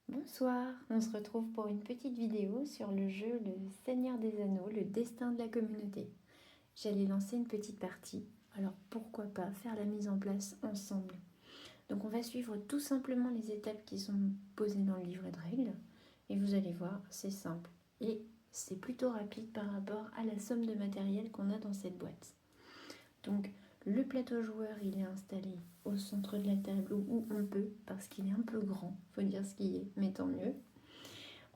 Bonsoir, on se retrouve pour une petite vidéo sur le jeu Le Seigneur des Anneaux, le destin de la communauté. J'allais lancer une petite partie, alors pourquoi pas faire la mise en place ensemble. Donc on va suivre tout simplement les étapes qui sont posées dans le livret de règles, et vous allez voir, c'est simple. Et c'est plutôt rapide par rapport à la somme de matériel qu'on a dans cette boîte. Donc le plateau joueur, il est installé au centre de la table où on peut, parce qu'il est un peu grand, faut dire ce qui est, mais tant mieux.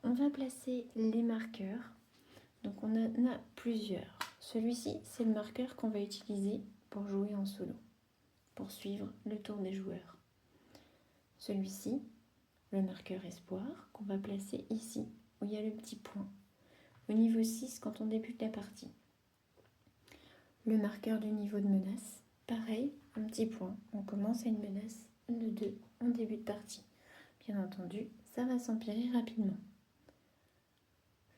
On va placer les marqueurs. Donc on en a plusieurs. Celui-ci, c'est le marqueur qu'on va utiliser pour jouer en solo, pour suivre le tour des joueurs. Celui-ci, le marqueur espoir, qu'on va placer ici, où il y a le petit point, au niveau 6 quand on débute la partie. Le marqueur du niveau de menace, pareil, un petit point, on commence à une menace de 2 en début de partie. Bien entendu, ça va s'empirer rapidement.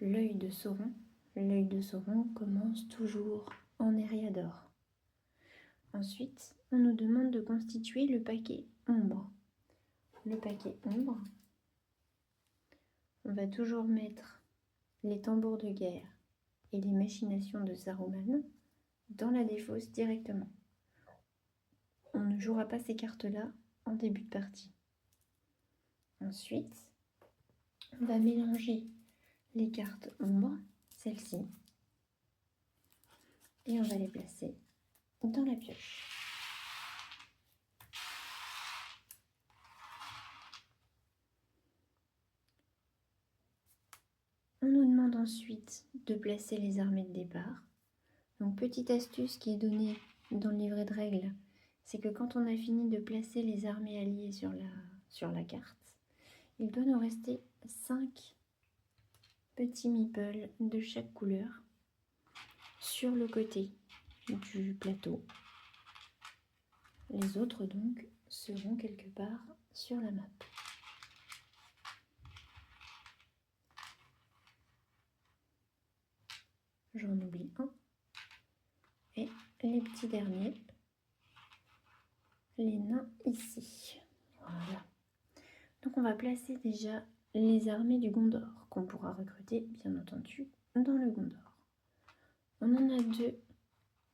L'œil de Sauron. L'œil de Sauron commence toujours en Eriador. Ensuite, on nous demande de constituer le paquet ombre. Le paquet ombre, on va toujours mettre les tambours de guerre et les machinations de Saruman dans la défausse directement. On ne jouera pas ces cartes-là en début de partie. Ensuite, on va mélanger les cartes ombre, celles-ci, et on va les placer dans la pioche. On nous demande ensuite de placer les armées de départ. Donc petite astuce qui est donnée dans le livret de règles, c'est que quand on a fini de placer les armées alliées sur la carte, il doit nous rester 5 petits meeples de chaque couleur sur le côté du plateau. Les autres donc seront quelque part sur la map. J'en oublie un. Et les petits derniers, les nains ici. Voilà. Donc on va placer déjà les armées du Gondor, qu'on pourra recruter bien entendu dans le Gondor. On en a 2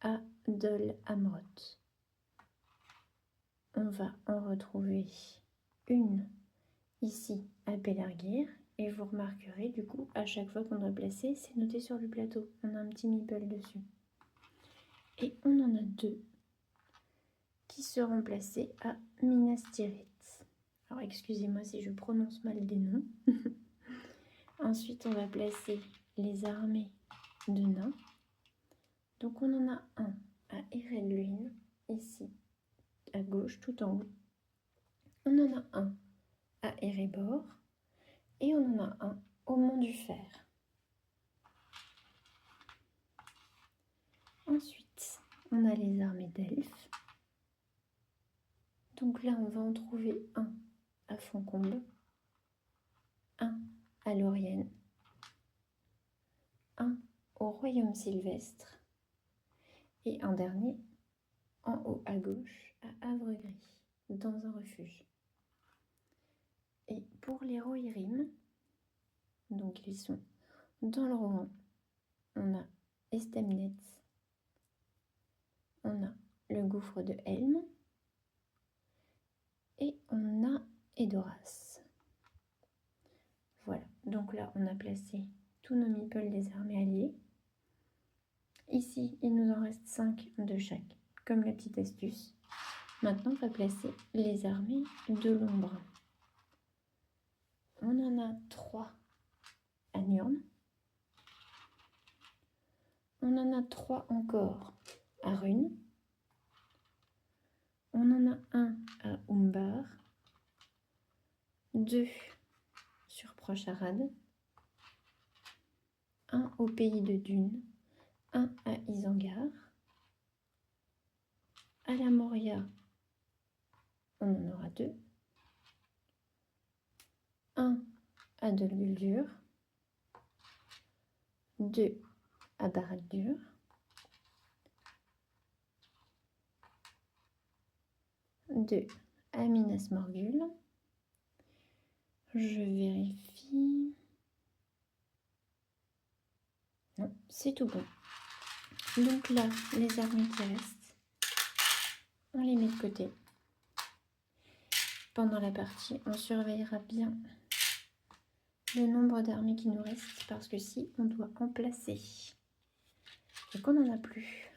à Dol Amroth. On va en retrouver une ici à Pelargir. Et vous remarquerez du coup, à chaque fois qu'on doit placer, c'est noté sur le plateau. On a un petit meeple dessus. Et on en a 2 qui seront placés à Minas Tirith. Alors excusez-moi si je prononce mal des noms. Ensuite, on va placer les armées de nains. Donc on en a un à Eredluin, ici, à gauche, tout en haut. On en a un à Erebor. Et on en a un au Mont du Fer. Ensuite, on a les armées d'elfes. Donc là, on va en trouver un à Foncombe, un à Lorien, un au Royaume Sylvestre et un dernier en haut à gauche à Havre-Gris, dans un refuge. Et pour les Rohirrim, donc ils sont dans le Rohan, on a Estemnitz, on a le gouffre de Helm et on a Edoras. Voilà, donc là on a placé tous nos meeples des armées alliées. Ici, il nous en reste 5 de chaque, comme la petite astuce. Maintenant, on va placer les armées de l'ombre. On en a 3 à Nurn. On en a 3 encore à Rune. On en a un à Umbar. 2 sur Procharad. Un au pays de Dune. Un à Isengard. À la Moria, on en aura 2. Un à Dol Guldur. 2 à Barad-dûr. 2 à Minas Morgul. Je vérifie. Non, c'est tout bon. Donc là, les armes qui restent, on les met de côté. Pendant la partie, on surveillera bien le nombre d'armées qui nous restent parce que si on doit en placer et qu'on n'en a plus,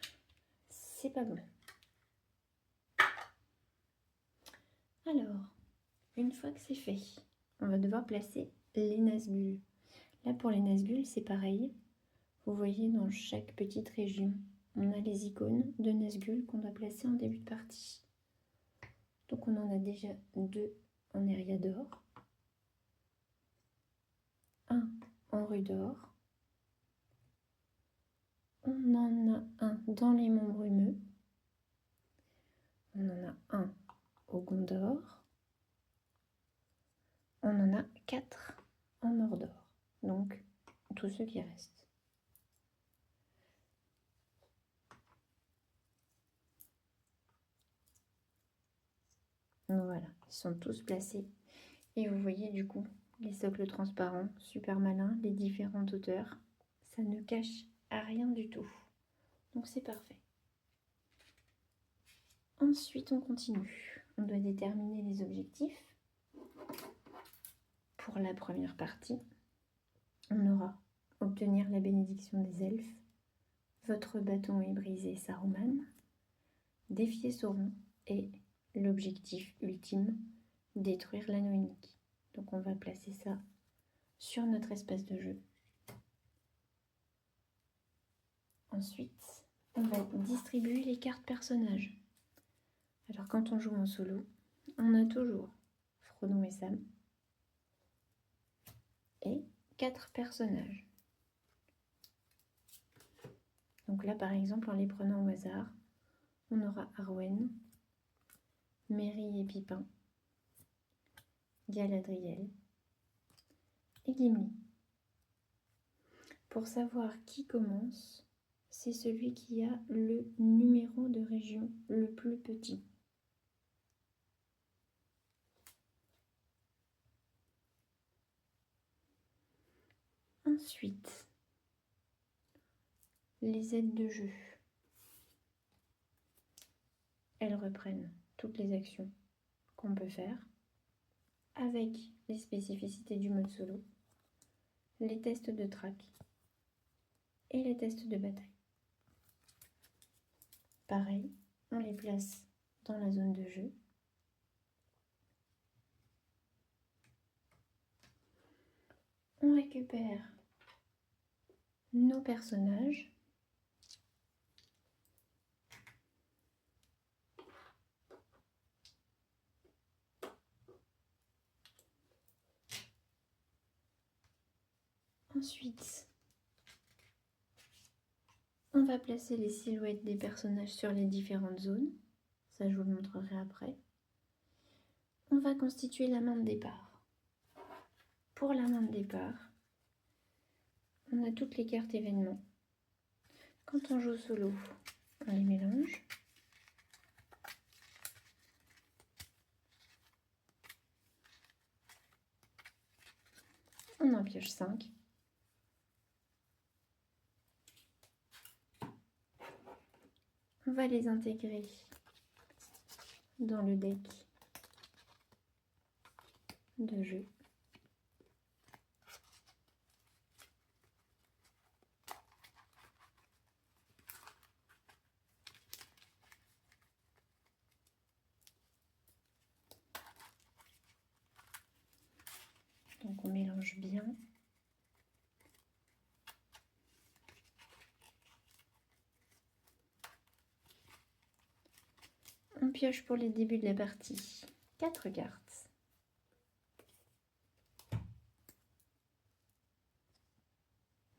c'est pas bon. Alors, une fois que c'est fait, on va devoir placer les Nazgûl. Là, pour les Nazgûl, c'est pareil. Vous voyez, dans chaque petite région, on a les icônes de Nazgûl qu'on doit placer en début de partie. Donc, on en a déjà 2 en Eriador, 1 en Rudor, on en a un dans les Monts Brumeux, on en a un au Gondor, on en a 4 en Mordor, donc tous ceux qui restent. Donc voilà, ils sont tous placés. Et vous voyez du coup les socles transparents, super malins, les différentes hauteurs. Ça ne cache à rien du tout. Donc c'est parfait. Ensuite, on continue. On doit déterminer les objectifs. Pour la première partie, on aura obtenir la bénédiction des elfes, votre bâton est brisé Saruman, défier Sauron et l'objectif ultime, détruire l'anneau unique. Donc on va placer ça sur notre espace de jeu. Ensuite, on va distribuer les cartes personnages. Alors quand on joue en solo, on a toujours Frodon et Sam et 4 personnages. Donc là par exemple, en les prenant au hasard, on aura Arwen, Merry et Pipin, Galadriel et Gimli. Pour savoir qui commence, c'est celui qui a le numéro de région le plus petit. Ensuite, les aides de jeu. Elles reprennent toutes les actions qu'on peut faire avec les spécificités du mode solo, les tests de track et les tests de bataille. Pareil, on les place dans la zone de jeu. On récupère nos personnages. Ensuite, on va placer les silhouettes des personnages sur les différentes zones. Ça, je vous le montrerai après. On va constituer la main de départ. Pour la main de départ, on a toutes les cartes événements. Quand on joue solo, on les mélange. On en pioche 5. On va les intégrer dans le deck de jeu. Donc on mélange bien. On pioche pour les débuts de la partie 4 cartes.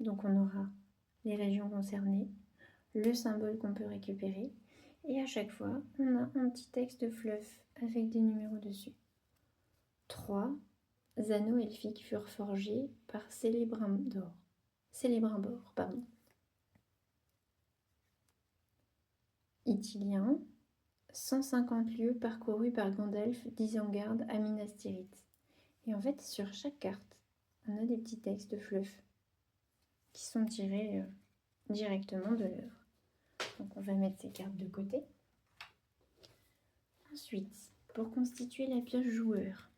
Donc on aura les régions concernées, le symbole qu'on peut récupérer, et à chaque fois, on a un petit texte fluff avec des numéros dessus. 3 anneaux elfiques furent forgés par Célébrimbor. Ithilien, 150 lieues parcourues par Gandalf d'Isengard à Minas Tirith. Et en fait, sur chaque carte, on a des petits textes de fluff qui sont tirés directement de l'œuvre. Donc on va mettre ces cartes de côté. Ensuite, pour constituer la pioche joueur,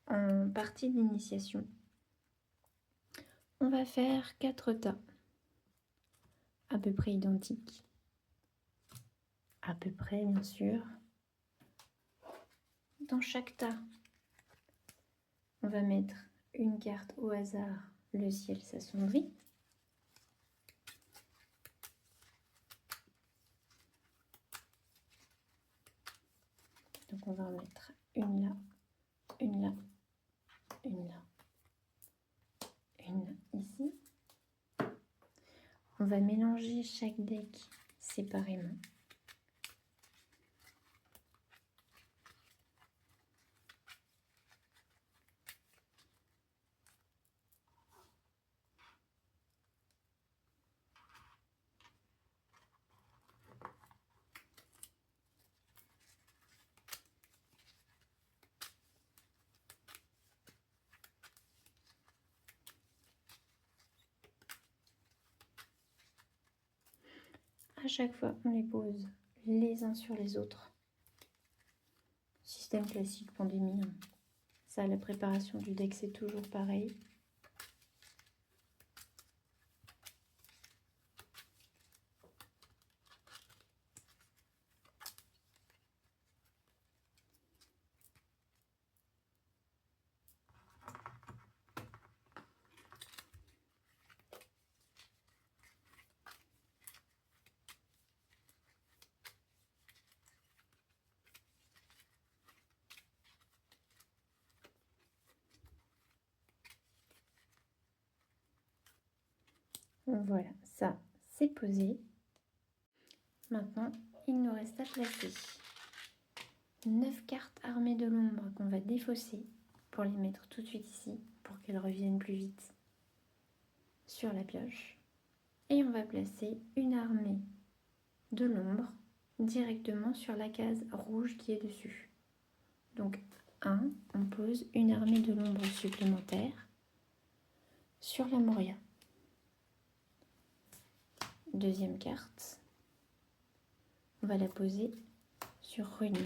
en partie d'initiation, on va faire 4 tas, à peu près identiques. À peu près, bien sûr. Dans chaque tas, on va mettre une carte au hasard, le ciel s'assombrit. Donc on va en mettre une là, une là, une là, une ici. On va mélanger chaque deck séparément. À chaque fois, on les pose les uns sur les autres. Système classique pandémie. Ça, la préparation du deck, c'est toujours pareil. Voilà, ça, c'est posé. Maintenant, il nous reste à placer 9 cartes armées de l'ombre qu'on va défausser pour les mettre tout de suite ici, pour qu'elles reviennent plus vite sur la pioche. Et on va placer une armée de l'ombre directement sur la case rouge qui est dessus. Donc 1, on pose une armée de l'ombre supplémentaire sur la Moria. Deuxième carte, on va la poser sur Rune.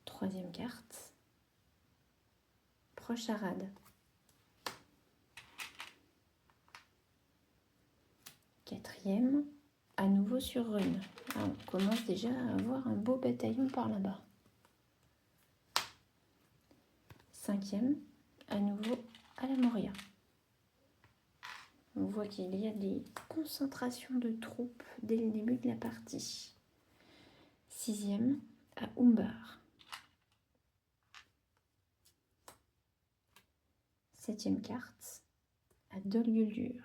Troisième carte, Procharade. Quatrième, à nouveau sur Rune. Ah, on commence déjà à avoir un beau bataillon par là-bas. Cinquième, à nouveau à la Moria. On voit qu'il y a des concentrations de troupes dès le début de la partie. Sixième, à Umbar. Septième carte, à Dol Guldur.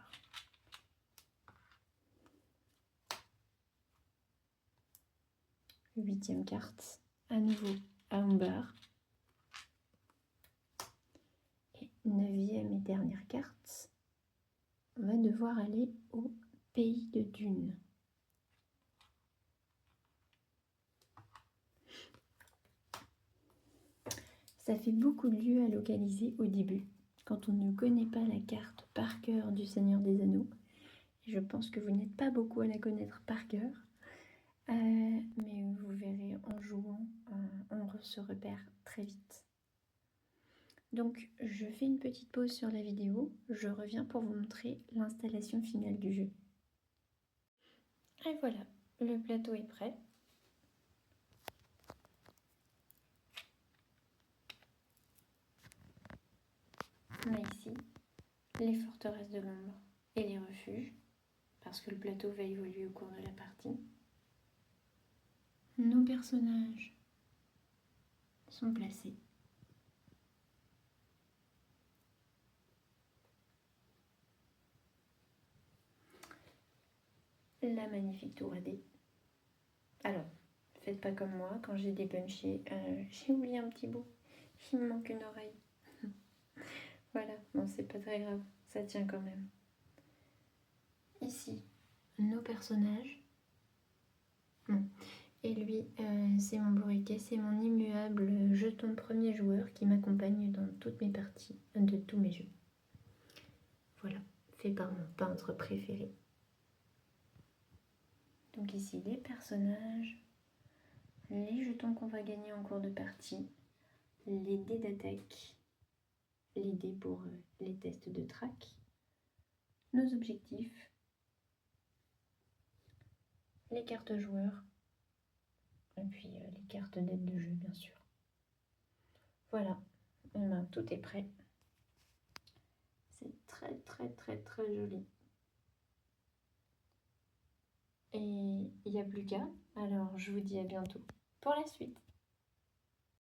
Huitième carte, à nouveau à Umbar. Et neuvième et dernière carte, on va devoir aller au pays de Dune. Ça fait beaucoup de lieux à localiser au début, quand on ne connaît pas la carte par cœur du Seigneur des Anneaux. Et je pense que vous n'êtes pas beaucoup à la connaître par cœur, mais vous verrez en jouant, on se repère très vite. Donc je fais une petite pause sur la vidéo, je reviens pour vous montrer l'installation finale du jeu. Et voilà, le plateau est prêt. On a ici les forteresses de l'ombre et les refuges, parce que le plateau va évoluer au cours de la partie. Nos personnages sont placés. La magnifique tour à dés. Alors, faites pas comme moi, quand j'ai dépunché, j'ai oublié un petit bout. Il me manque une oreille. Voilà, bon, c'est pas très grave, ça tient quand même. Ici, nos personnages. Bon. Et lui, c'est mon bourriquet, c'est mon immuable jeton de premier joueur qui m'accompagne dans toutes mes parties, de tous mes jeux. Voilà, fait par mon peintre préféré. Donc ici, les personnages, les jetons qu'on va gagner en cours de partie, les dés d'attaque, les dés pour les tests de track, nos objectifs, les cartes joueurs, et puis les cartes d'aide de jeu, bien sûr. Voilà, et ben, tout est prêt. C'est très très très très joli. Et il n'y a plus qu'à. Alors je vous dis à bientôt pour la suite.